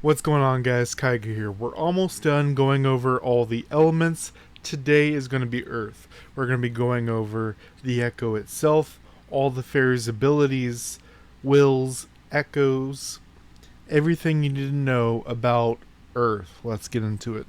What's going on, guys? Kaiga here. We're almost done going over all the elements. Today is going to be Earth. We're going to be going over the Echo itself, all the fairies' abilities, wills, echoes, everything you need to know about Earth. Let's get into it.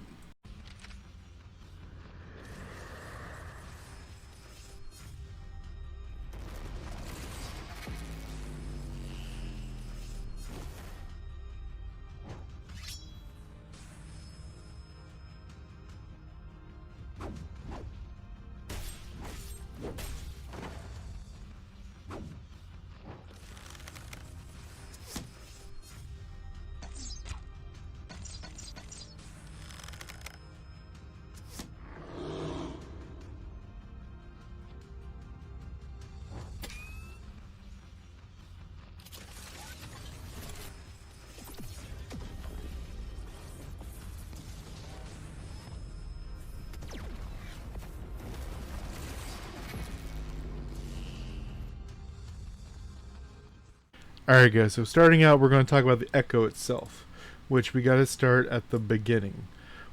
Alright, guys, so starting out, we're going to talk about the Echo itself, which we got to start at the beginning,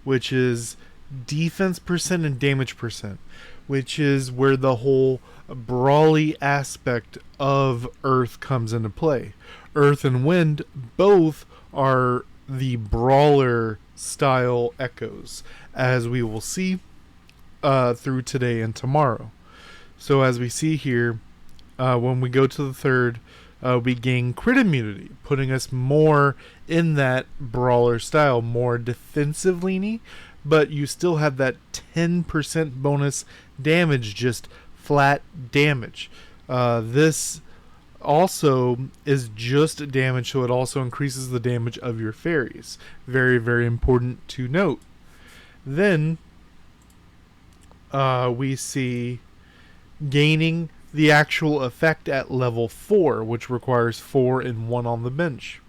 which is defense percent and damage percent, which is where the whole brawly aspect of Earth comes into play. Earth and Wind both are the brawler style echoes, as we will see through today and tomorrow. So as we see here, when we go to the third, we gain crit immunity, putting us more in that brawler style, more defensive leaning, but you still have that 10% bonus damage, just flat damage. This also is just damage, so it also increases the damage of your fairies. Very, very important to note. Then we see gaining the actual effect at level 4, which requires 4 and 1 on the bench.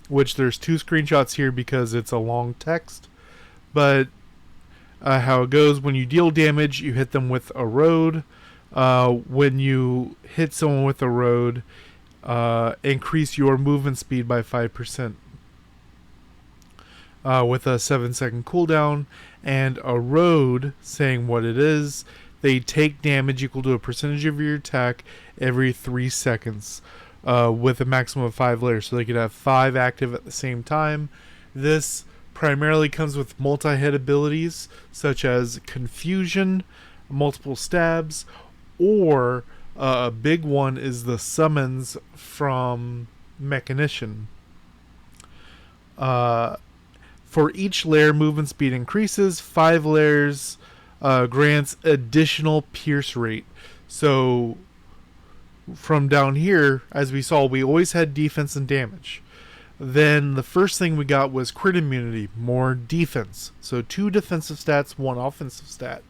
Which there's 2 screenshots here because it's a long text. But how it goes, when you deal damage, you hit them with a road. When you hit someone with a road, increase your movement speed by 5%. With a 7-second cooldown, and a road, saying what it is, they take damage equal to a percentage of your attack every 3 seconds, with a maximum of 5 layers. So they could have 5 active at the same time. This primarily comes with multi-hit abilities, such as Confusion, multiple stabs, or a big one is the summons from Mechanician. For each layer, movement speed increases. 5 layers grants additional pierce rate. So from down here, as we saw, we always had defense and damage. Then the first thing we got was crit immunity, more defense. So 2 defensive stats, 1 offensive stat.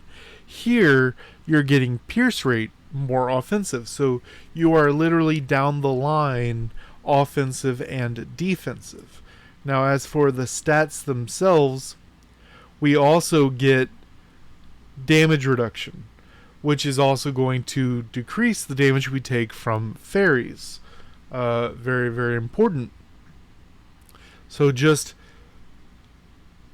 Here, you're getting pierce rate, more offensive. So you are literally down the line, offensive and defensive. Now, as for the stats themselves, we also get damage reduction, which is also going to decrease the damage we take from fairies. Very, very important. So just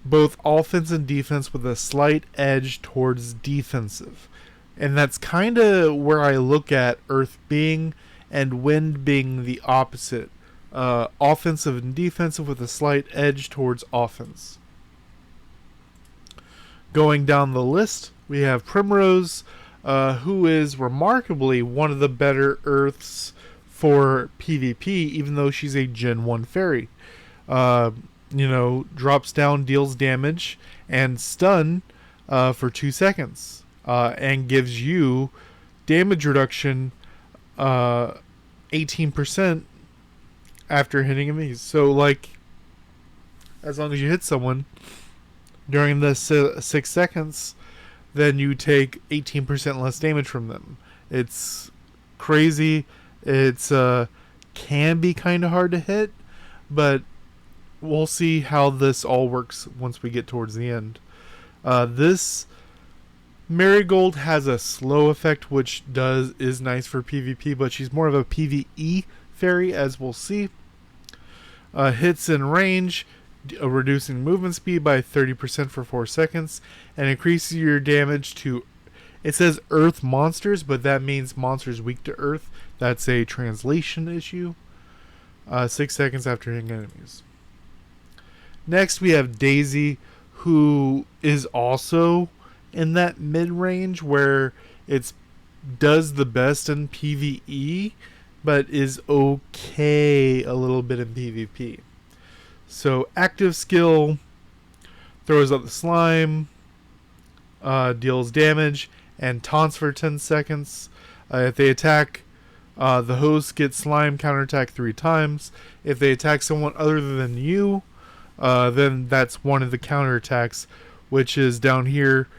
both offense and defense with a slight edge towards defensive. And that's kind of where I look at Earth being and Wind being the opposite. Offensive and defensive with a slight edge towards offense. Going down the list, we have Primrose, who is remarkably one of the better Earths for PvP, even though she's a Gen 1 fairy. Drops down, deals damage, and stun for 2 seconds, and gives you damage reduction 18% after hitting enemies. So, like, as long as you hit someone during the 6 seconds, then you take 18% less damage from them. It's crazy. It's can be kind of hard to hit, but we'll see how this all works once we get towards the end. This Marigold has a slow effect, which is nice for PvP, but she's more of a PvE fairy, as we'll see. Hits in range, reducing movement speed by 30% for 4 seconds, and increases your damage to, it says earth monsters, but that means monsters weak to earth. That's a translation issue. 6 seconds after hitting enemies. Next we have Daisy, who is also in that mid-range where it does the best in PvE, but is okay a little bit in PvP. So active skill, throws out the slime, deals damage, and taunts for 10 seconds. If they attack, the host gets slime counterattack 3 times. If they attack someone other than you, then that's one of the counterattacks, which is down here.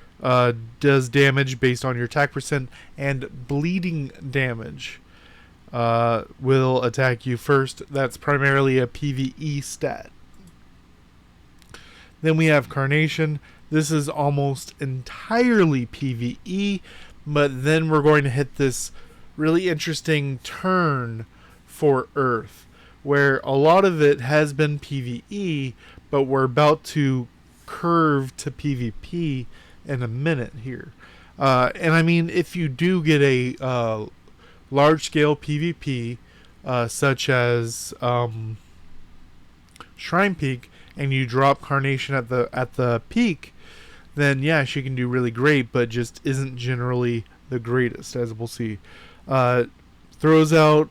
Does damage based on your attack percent, and bleeding damage will attack you first. That's primarily a PvE stat. Then we have Carnation. This is almost entirely PvE, but then we're going to hit this really interesting turn for Earth, where a lot of it has been PvE, but we're about to curve to PvP in a minute here. And I mean, if you do get a large-scale PvP, such as Shrine Peak, and you drop Carnation at the peak, then yeah, she can do really great, but just isn't generally the greatest, as we'll see. Throws out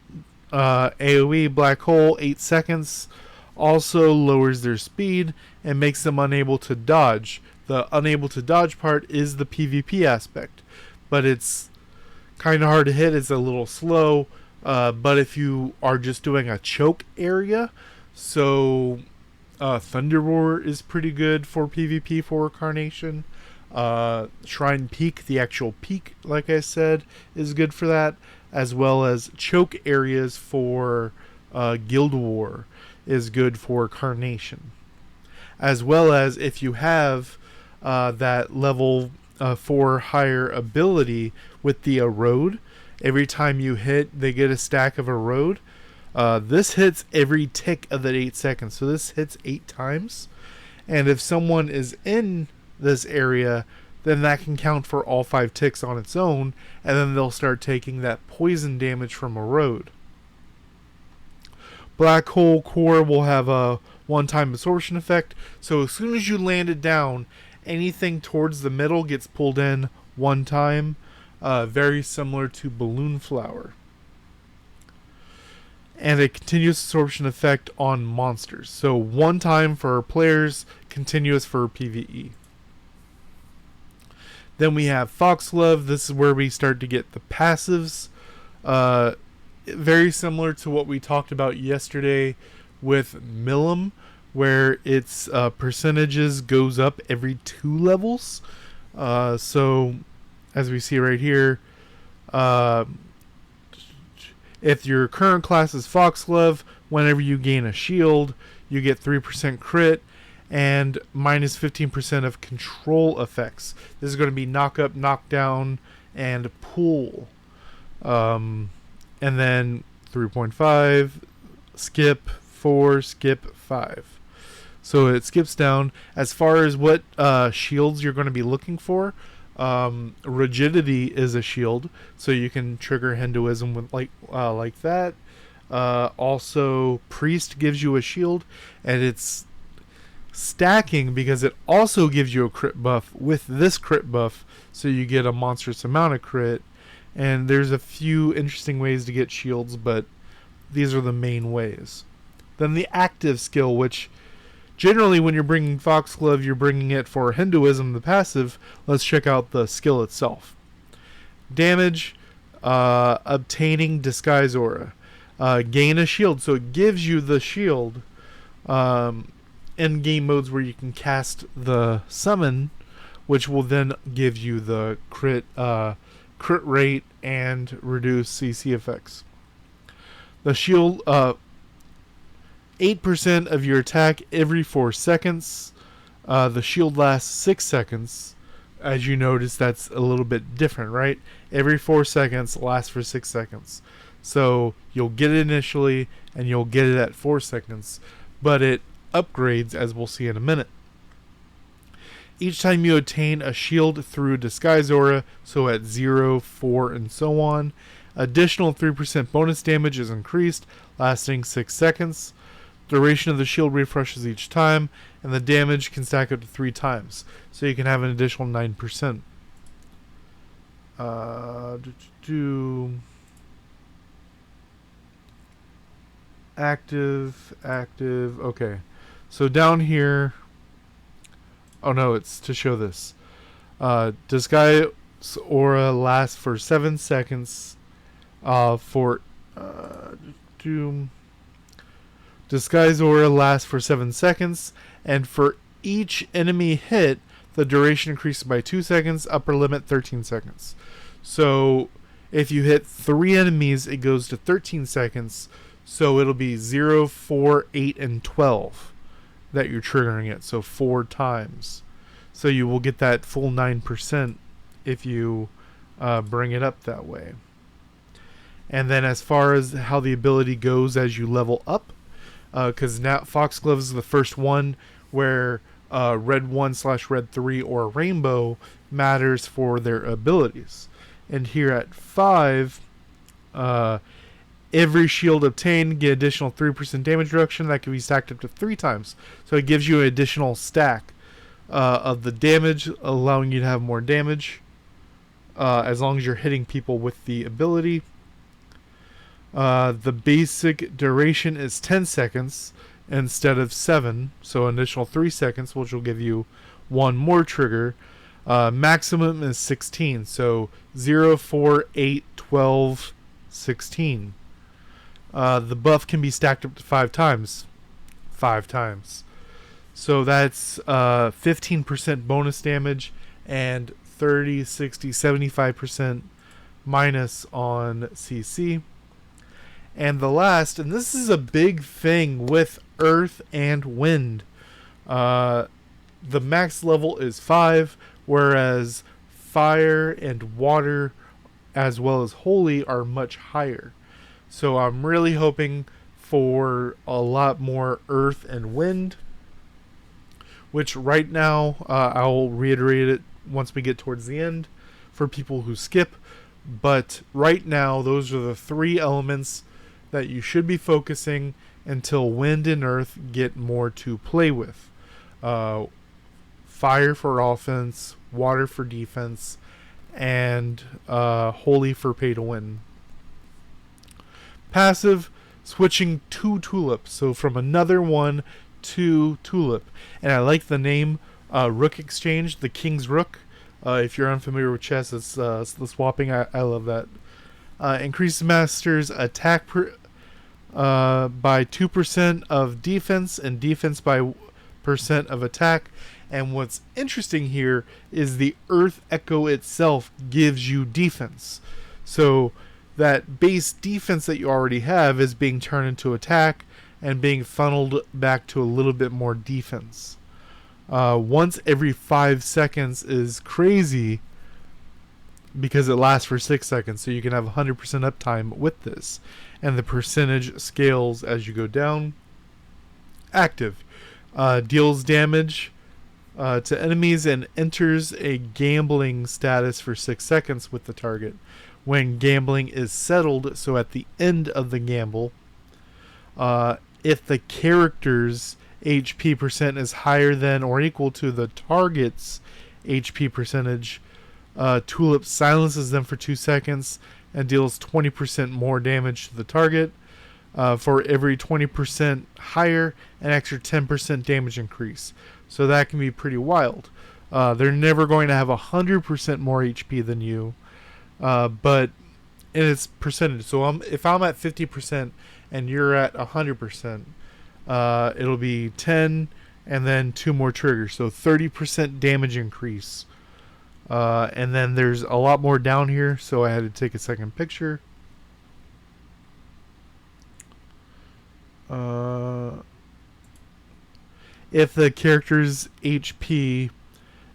AoE Black Hole 8 seconds, also lowers their speed and makes them unable to dodge. The unable to dodge part is the PvP aspect, but it's kind of hard to hit. It's a little slow, but if you are just doing a choke area, so Thunder Roar is pretty good for PvP for Carnation. Shrine Peak, the actual peak, like I said, is good for that, as well as choke areas for Guild War is good for Carnation. As well as if you have that level 4 higher ability with the Erode, every time you hit, they get a stack of Erode. This hits every tick of that 8 seconds, so this hits 8 times. And if someone is in this area, then that can count for all 5 ticks on its own, and then they'll start taking that poison damage from Erode. Black Hole Core will have a one-time absorption effect, so as soon as you land it down, anything towards the middle gets pulled in one time, very similar to Balloon Flower. And a continuous absorption effect on monsters. So one time for players, continuous for PvE. Then we have Foxglove. This is where we start to get the passives. Very similar to what we talked about yesterday with Millum, where its percentages goes up every 2 levels. So as we see right here, if your current class is Foxglove, whenever you gain a shield, you get 3% crit and minus 15% of control effects. This is going to be knock up, knock down, and pull. And then 3.5, skip, 4, skip, 5. So it skips down. As far as what shields you're going to be looking for, rigidity is a shield, so you can trigger Hinduism with like that. Also, priest gives you a shield, and it's stacking because it also gives you a crit buff with this crit buff, so you get a monstrous amount of crit. And there's a few interesting ways to get shields, but these are the main ways. Then the active skill, which generally, when you're bringing Foxglove, you're bringing it for Hinduism, the passive. Let's check out the skill itself. Damage, obtaining Disguise Aura. Gain a shield, so it gives you the shield in game modes where you can cast the summon, which will then give you the crit rate and reduce CC effects. The shield, 8% of your attack every 4 seconds. The shield lasts 6 seconds. As you notice, that's a little bit different, right? Every 4 seconds lasts for 6 seconds. So you'll get it initially, and you'll get it at 4 seconds. but it upgrades, as we'll see in a minute. Each time you attain a shield through Disguise Aura, so at 0, 4, and so on, additional 3% bonus damage is increased, lasting 6 seconds. Duration of the shield refreshes each time, and the damage can stack up to 3 times, so you can have an additional 9%. Active, okay. So down here, oh no, it's to show this. Disguise Aura lasts for 7 seconds. Disguise Aura lasts for 7 seconds, and for each enemy hit, the duration increases by 2 seconds, upper limit 13 seconds. So if you hit 3 enemies, it goes to 13 seconds, so it'll be 0, 4, 8, and 12 that you're triggering it, so 4 times. So you will get that full 9% if you bring it up that way. And then as far as how the ability goes as you level up, because now Foxglove is the first one where Red 1/Red 3 or Rainbow matters for their abilities. And here at 5, every shield obtained get additional 3% damage reduction that can be stacked up to 3 times. So it gives you an additional stack of the damage, allowing you to have more damage as long as you're hitting people with the ability. The basic duration is 10 seconds instead of 7, so an additional 3 seconds, which will give you 1 more trigger. Maximum is 16, so 0, 4, 8, 12, 16. The buff can be stacked up to 5 times. 5 times. So that's 15% bonus damage and 30, 60, 75% minus on CC. And the last, and this is a big thing with Earth and Wind, the max level is 5, whereas Fire and Water as well as Holy are much higher. So I'm really hoping for a lot more Earth and Wind, which right now, I'll reiterate it once we get towards the end for people who skip, but right now those are the 3 elements that you should be focusing until Wind and Earth get more to play with. Fire for offense, Water for defense, and Holy for pay to win. Passive, switching to Tulip, so from another one to Tulip. And I like the name Rook Exchange, the King's Rook. If you're unfamiliar with chess, it's the swapping. I love that. Increases Master's attack by 2% of defense and defense by % of attack. And what's interesting here is the Earth Echo itself gives you defense. So that base defense that you already have is being turned into attack and being funneled back to a little bit more defense. Once every 5 seconds is crazy because it lasts for 6 seconds, so you can have 100% uptime with this, and the percentage scales as you go down. Active, deals damage to enemies and enters a gambling status for 6 seconds with the target when gambling is settled, so at the end of the gamble. If the character's HP percent is higher than or equal to the target's HP percentage, Tulip silences them for 2 seconds and deals 20% more damage to the target. For every 20% higher, an extra 10% damage increase. So that can be pretty wild. They're never going to have 100% more HP than you, but in its percentage. So if I'm at 50% and you're at 100%, it'll be 10 and then 2 more triggers. So 30% damage increase. And then there's a lot more down here, so I had to take a second picture. If the character's HP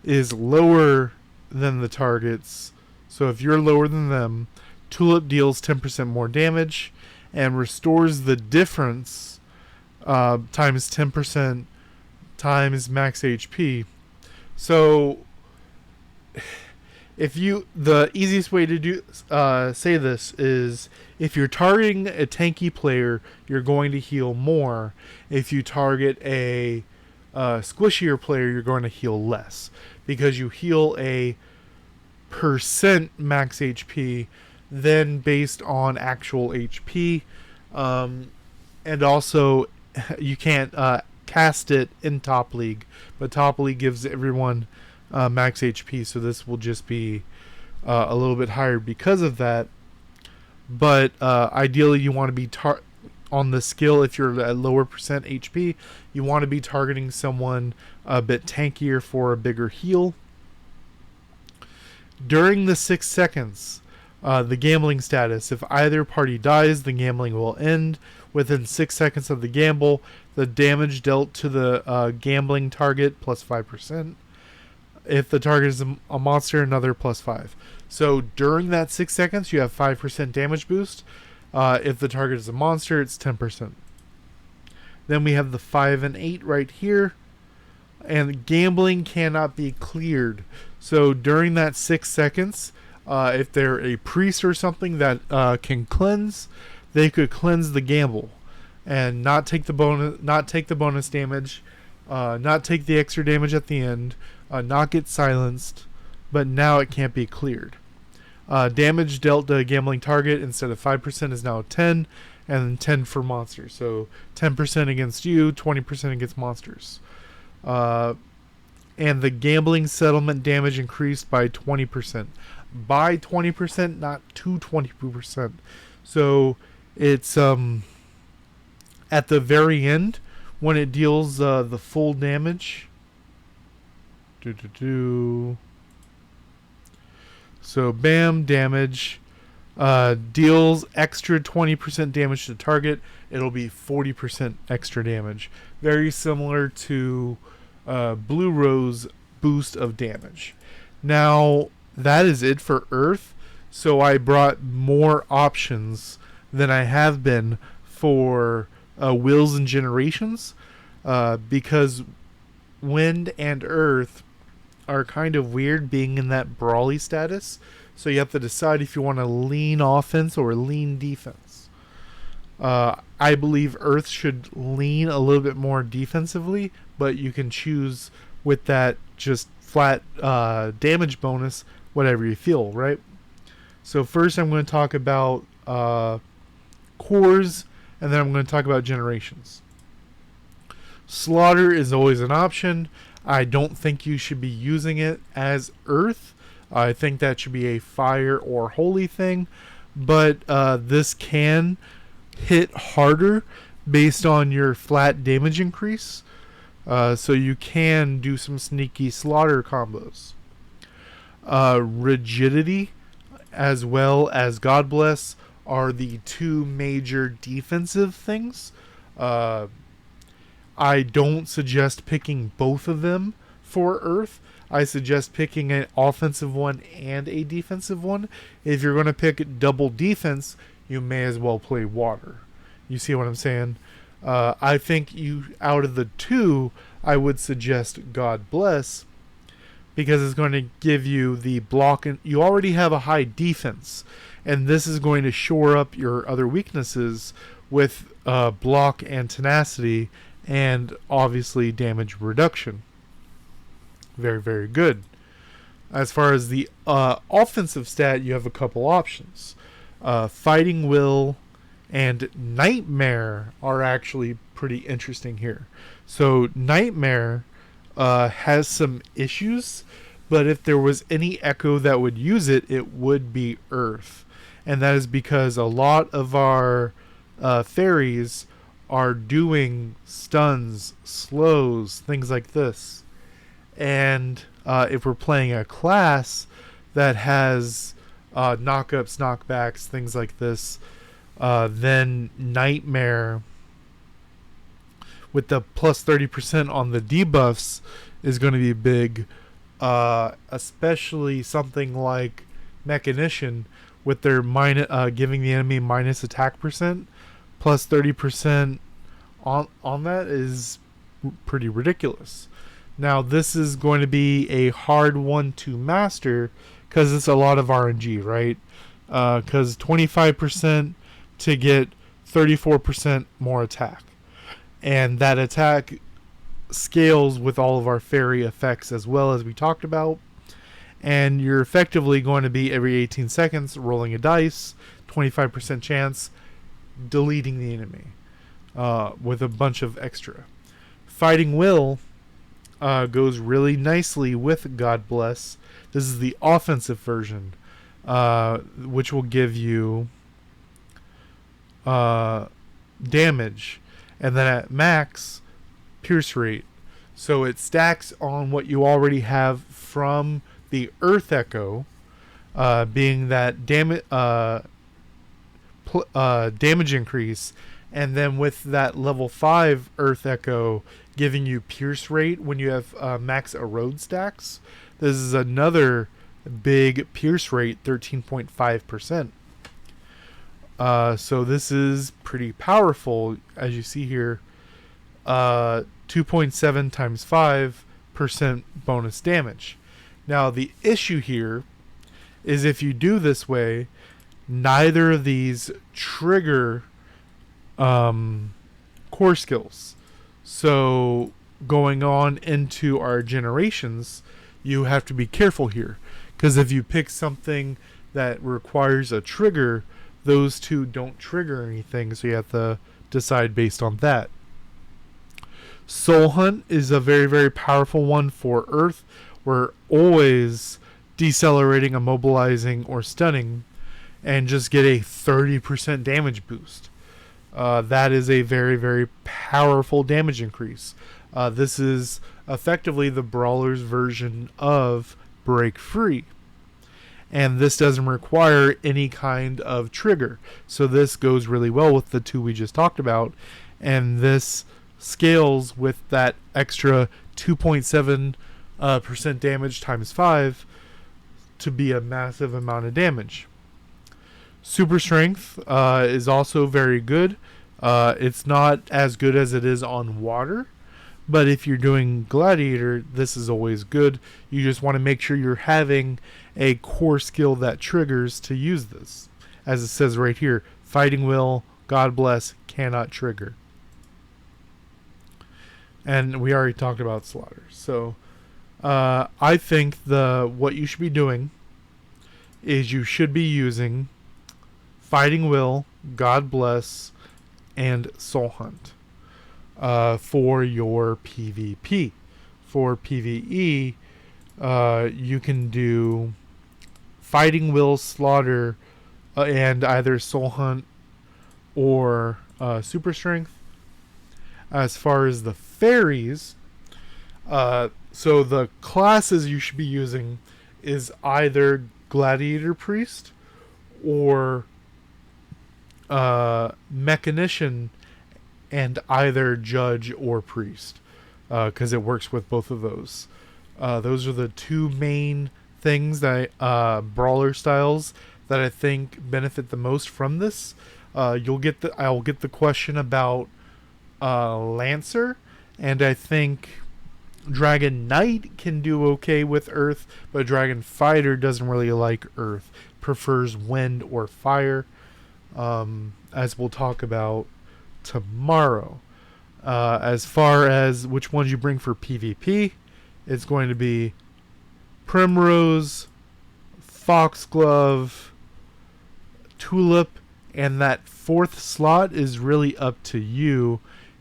is lower than the target's, so if you're lower than them, Tulip deals 10% more damage and restores the difference times 10% times max HP. So the easiest way to say this is, if you're targeting a tanky player, you're going to heal more. If you target a squishier player, you're going to heal less, because you heal a percent max HP, then based on actual HP, and also you can't cast it in Top League, but Top League gives everyone max HP, so this will just be a little bit higher because of that. But ideally, you want to be on the skill. If you're at lower percent HP, you want to be targeting someone a bit tankier for a bigger heal. During the 6 seconds, the gambling status: if either party dies, the gambling will end. Within 6 seconds of the gamble, the damage dealt to the gambling target plus 5%. If the target is a monster, another plus 5. So during that 6 seconds, you have 5% damage boost. If the target is a monster, it's 10%. Then we have the 5 and 8 right here. And gambling cannot be cleared. So during that 6 seconds, if they're a priest or something that can cleanse, they could cleanse the gamble and not take the bonus damage, not take the extra damage at the end, not get silenced, but now it can't be cleared. Damage dealt to a gambling target instead of 5% is now 10, and 10 for monsters. So 10% against you, 20% against monsters. And the gambling settlement damage increased by 20%. By 20%, not to 20%. So it's at the very end when it deals the full damage. So bam, damage deals extra 20% damage to target. It'll be 40% extra damage. Very similar to Blue Rose boost of damage. Now that is it for Earth. So I brought more options than I have been for Wills and Generations, because Wind and Earth are kind of weird being in that brawly status. So you have to decide if you want to lean offense or lean defense. I believe Earth should lean a little bit more defensively, but you can choose with that just flat damage bonus, whatever you feel, right? So first I'm going to talk about cores, and then I'm going to talk about generations. Slaughter is always an option. I don't think you should be using it as Earth. I think that should be a fire or holy thing, but this can hit harder based on your flat damage increase, so you can do some sneaky slaughter combos. Rigidity as well as God Bless are the two major defensive things. I don't suggest picking both of them for Earth. I suggest picking an offensive one and a defensive one. If you're going to pick double defense, you may as well play water. You see what I'm saying? I think out of the two, I would suggest God Bless, because it's going to give you the block, and you already have a high defense, and this is going to shore up your other weaknesses with block and tenacity, and obviously damage reduction. Very, very good. As far as the offensive stat, you have a couple options. Fighting Will and Nightmare are actually pretty interesting here. So Nightmare has some issues, but if there was any Echo that would use it, it would be Earth. And that is because a lot of our fairies are doing stuns, slows, things like this. And if we're playing a class that has knockups, knockbacks, things like this, then Nightmare with the plus 30% on the debuffs is going to be big, especially something like Mechanician with their giving the enemy minus attack percent, plus 30% on that is pretty ridiculous. Now this is going to be a hard one to master because it's a lot of RNG, right? Because 25% to get 34% more attack, and that attack scales with all of our fairy effects as well, as we talked about. And you're effectively going to be every 18 seconds rolling a dice, 25% chance, deleting the enemy with a bunch of extra. Fighting Will goes really nicely with God Bless. This is the offensive version, which will give you damage, and then at max, pierce rate. So it stacks on what you already have from the Earth Echo, being that damage increase, and then with that level 5 Earth Echo giving you pierce rate when you have max erode stacks. This is another big pierce rate, 13.5%. So this is pretty powerful, as you see here. 2.7 times 5% bonus damage. Now the issue here is if you do this way, neither of these trigger core skills. So going on into our generations, you have to be careful here, because if you pick something that requires a trigger, those two don't trigger anything, so you have to decide based on that. Soul Hunt is a very, very powerful one for Earth. We're always decelerating, immobilizing, or stunning, and just get a 30% damage boost. That is a very, very powerful damage increase. This is effectively the Brawler's version of Break Free. And this doesn't require any kind of trigger. So this goes really well with the two we just talked about. And this scales with that extra 2.7% damage times 5 to be a massive amount of damage. Super Strength is also very good. It's not as good as it is on water, but if you're doing Gladiator, this is always good. You just want to make sure you're having a core skill that triggers to use this. As it says right here, Fighting Will, God Bless, cannot trigger. And we already talked about Slaughter. So I think what you should be doing is you should be using Fighting Will, God Bless, and Soul Hunt for your PvP. For PvE, you can do Fighting Will, Slaughter, and either Soul Hunt or Super Strength. As far as the fairies, so the classes you should be using is either Gladiator Priest or Mechanician, and either Judge or Priest, because it works with both of those. Those are the two main things that brawler styles that I think benefit the most from this. I'll get the question about Lancer, and I think Dragon Knight can do okay with Earth, but Dragon Fighter doesn't really like Earth, prefers wind or fire, as we'll talk about tomorrow. As far as which ones you bring for PvP, it's going to be Primrose, Foxglove, Tulip, and that fourth slot is really up to you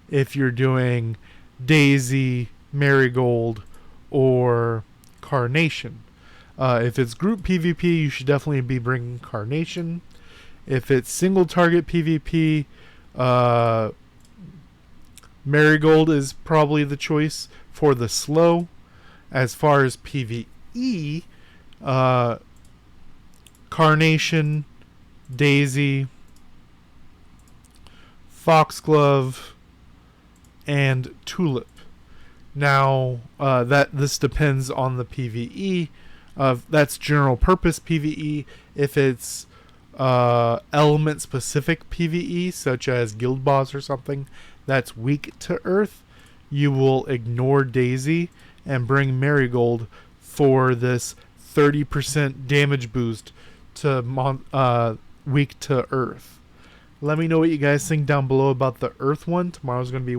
if you're doing Daisy, Marigold, or Carnation. If it's group PvP, you should definitely be bringing Carnation. If it's single target PvP, Marigold is probably the choice for the slow. As far as PvE, Carnation, Daisy, Foxglove, and Tulip. Now, this depends on the PvE. That's general purpose PvE. If it's element specific PvE, such as Guild Boss or something, that's weak to Earth, you will ignore Daisy and bring Marigold for this 30% damage boost to weak to Earth. Let me know what you guys think down below about the Earth one. Tomorrow's going to be